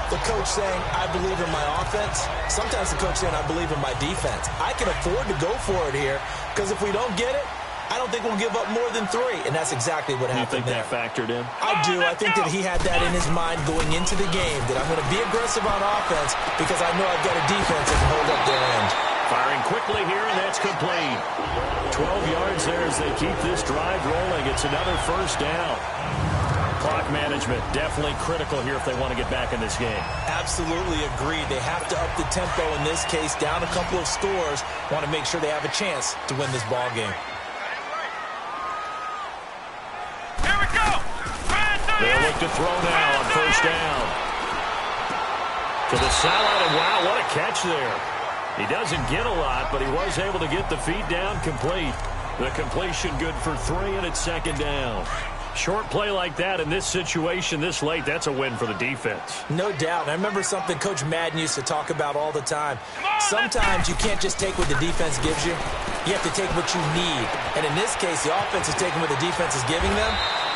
the coach saying, I believe in my offense. Sometimes the coach saying, I believe in my defense. I can afford to go for it here, because if we don't get it, I don't think we'll give up more than 3, and that's exactly what happened there. You think that factored in? I do. I think that he had that in his mind going into the game, that I'm going to be aggressive on offense because I know I've got a defense that can hold up their end. Firing quickly here, and that's complete. 12 yards there as they keep this drive rolling. It's another first down. Clock management definitely critical here if they want to get back in this game. Absolutely agreed. They have to up the tempo in this case, down a couple of scores. Want to make sure they have a chance to win this ball game. They'll look to throw now on first down. To the sideline, and wow, what a catch there. He doesn't get a lot, but he was able to get the feet down complete. The completion good for 3, and it's second down. Short play like that in this situation this late, that's a win for the defense. No doubt. I remember something Coach Madden used to talk about all the time. Sometimes you can't just take what the defense gives you. You have to take what you need. And in this case, the offense is taking what the defense is giving them,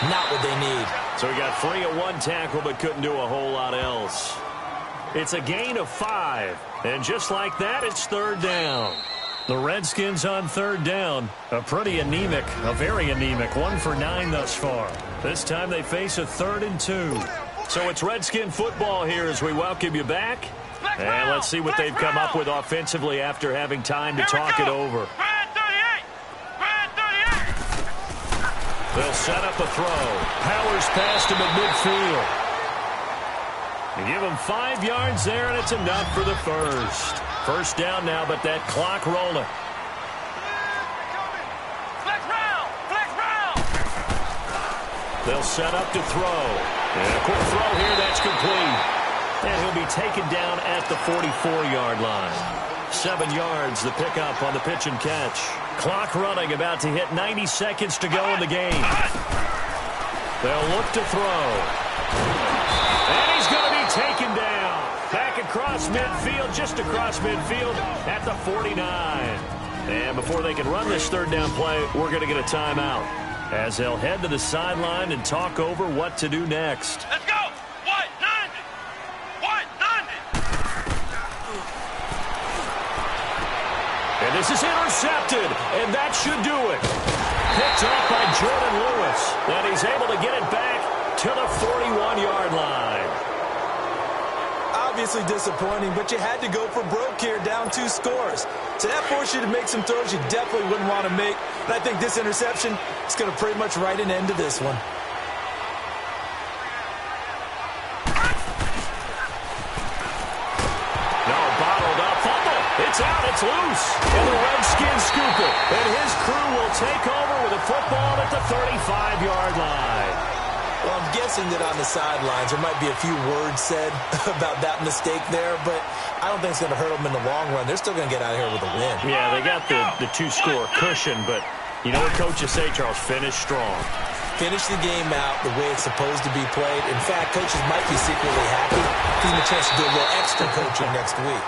not what they need. So he got free of 1 tackle, but couldn't do a whole lot else. It's a gain of 5. And just like that, it's third down. The Redskins on third down. A very anemic 1 for 9 thus far. This time they face a 3rd and 2. So it's Redskin football here as we welcome you back. And let's see what they've come up with offensively after having time to talk it over. They'll set up a throw. Powers past him at midfield. They give him 5 yards there, and it's enough for the first. First down now, but that clock rolling. They'll set up to throw. And a quick throw here, that's complete. And he'll be taken down at the 44-yard line. 7 yards, the pickup on the pitch and catch. Clock running, about to hit 90 seconds to go in the game. They'll look to throw. And he's going to be taken down. Back across midfield, just across midfield at the 49. And before they can run this third down play, we're going to get a timeout, as they'll head to the sideline and talk over what to do next. Let's go! What? 90! What? 90! And this is intercepted, and that should do it. Picked up by Jordan Lewis, and he's able to get it back to the 41-yard line. Obviously disappointing, but you had to go for broke here, down 2 scores. So that forced you to make some throws you definitely wouldn't want to make. And I think this interception is going to pretty much write an end to this one. No, bottled up. Fumble. It's out. It's loose. And the Redskins scoop it. And his crew will take over with a football at the 35-yard line. Well, I'm guessing that on the sidelines there might be a few words said about that mistake there, but I don't think it's going to hurt them in the long run. They're still going to get out of here with a win. Yeah, they got the 2-score cushion, but you know what coaches say, Charles? Finish strong. Finish the game out the way it's supposed to be played. In fact, coaches might be secretly happy. Give them a chance to do a little extra coaching next week.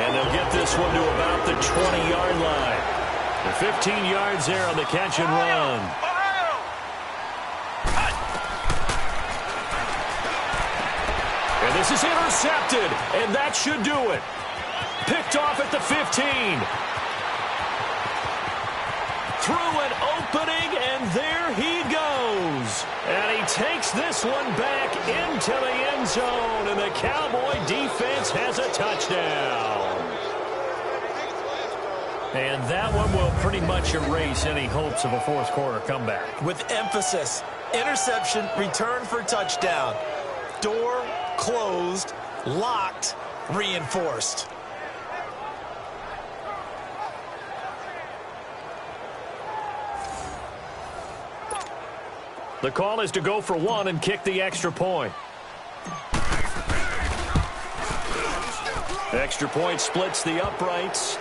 And they'll get this one to about the 20-yard line. The 15 yards there on the catch and run. And this is intercepted, and that should do it. Picked off at the 15. Through an opening, and there he goes. And he takes this one back into the end zone, and the Cowboy defense has a touchdown. And that one will pretty much erase any hopes of a fourth-quarter comeback. With emphasis, interception, return for touchdown. Door closed, locked, reinforced. The call is to go for 1 and kick the extra point. Extra point splits the uprights.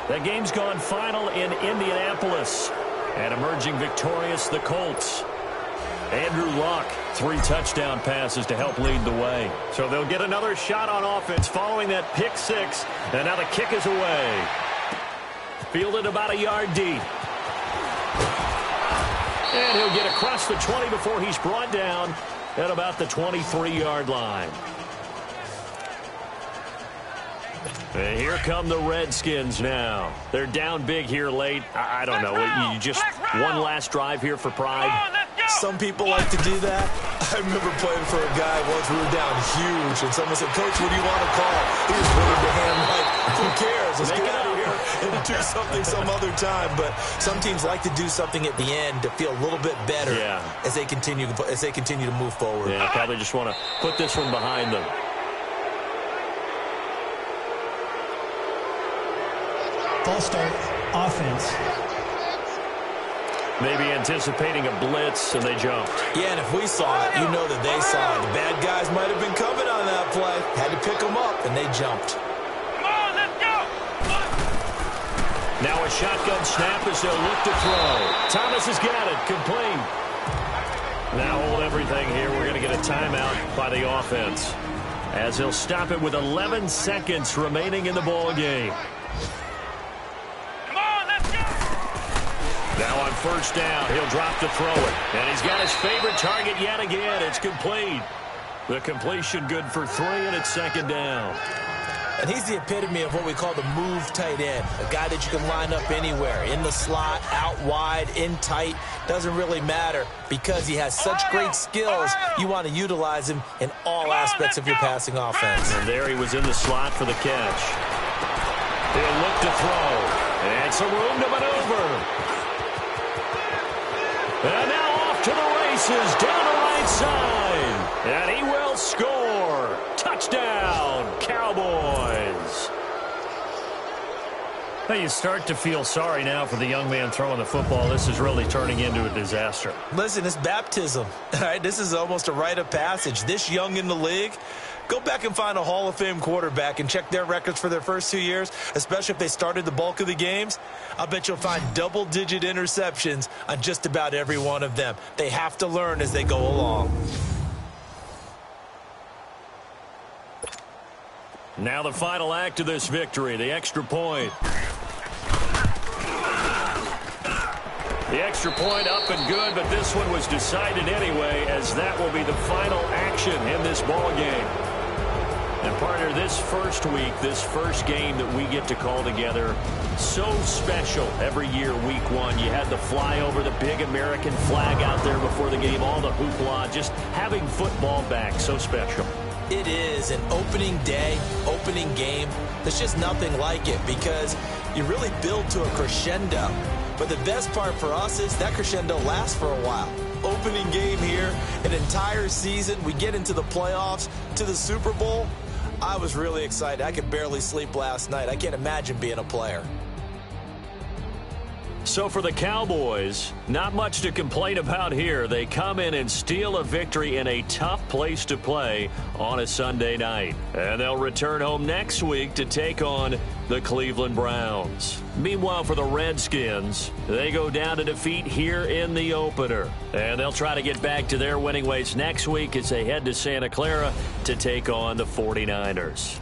The game's gone final in Indianapolis. And emerging victorious, the Colts. Andrew Luck, 3 touchdown passes to help lead the way. So they'll get another shot on offense following that pick 6. And now the kick is away. Fielded about a yard deep. And he'll get across the 20 before he's brought down at about the 23-yard line. And here come the Redskins now. They're down big here late. I don't know. You just one last drive here for pride. Some people like to do that. I remember playing for a guy once. We were down huge, and someone said, "Coach, what do you want to call?" He was waving the hand like, "Who cares? Let's get out of here and do something some other time." But some teams like to do something at the end to feel a little bit better as they continue to move forward. Yeah, probably just want to put this one behind them. False start, offense. Maybe anticipating a blitz, and they jumped. Yeah, and if we saw it, you know that they saw it. The bad guys might have been coming on that play. Had to pick them up, and they jumped. Come on, let's go! Now a shotgun snap as they'll look to throw. Thomas has got it, complete. Now hold everything here. We're going to get a timeout by the offense, as he'll stop it with 11 seconds remaining in the ball game. Now on first down, he'll drop to throw it. And he's got his favorite target yet again. It's complete. The completion good for 3, and it's second down. And he's the epitome of what we call the move tight end, a guy that you can line up anywhere, in the slot, out wide, in tight, doesn't really matter because he has such great skills. You want to utilize him in all aspects of your passing offense. And there he was in the slot for the catch. He'll look to throw, and some room to maneuver. And now off to the races, down the right side. And he will score. Touchdown, Cowboys. Now you start to feel sorry now for the young man throwing the football. This is really turning into a disaster. Listen, it's baptism. All right, this is almost a rite of passage. This young in the league, go back and find a Hall of Fame quarterback and check their records for their first 2 years, especially if they started the bulk of the games. I bet you'll find double-digit interceptions on just about every one of them. They have to learn as they go along. Now the final act of this victory, the extra point. The extra point up and good, but this one was decided anyway, as that will be the final action in this ball game. And partner, this first week, this first game that we get to call together, so special every year, week one. You had the flyover, the big American flag out there before the game, all the hoopla, just having football back, so special. It is an opening day, opening game. There's just nothing like it because you really build to a crescendo. But the best part for us is that crescendo lasts for a while. Opening game here, an entire season. We get into the playoffs, to the Super Bowl. I was really excited. I could barely sleep last night. I can't imagine being a player. So for the Cowboys, not much to complain about here. They come in and steal a victory in a tough place to play on a Sunday night. And they'll return home next week to take on the Cleveland Browns. Meanwhile, for the Redskins, they go down to defeat here in the opener. And they'll try to get back to their winning ways next week as they head to Santa Clara to take on the 49ers.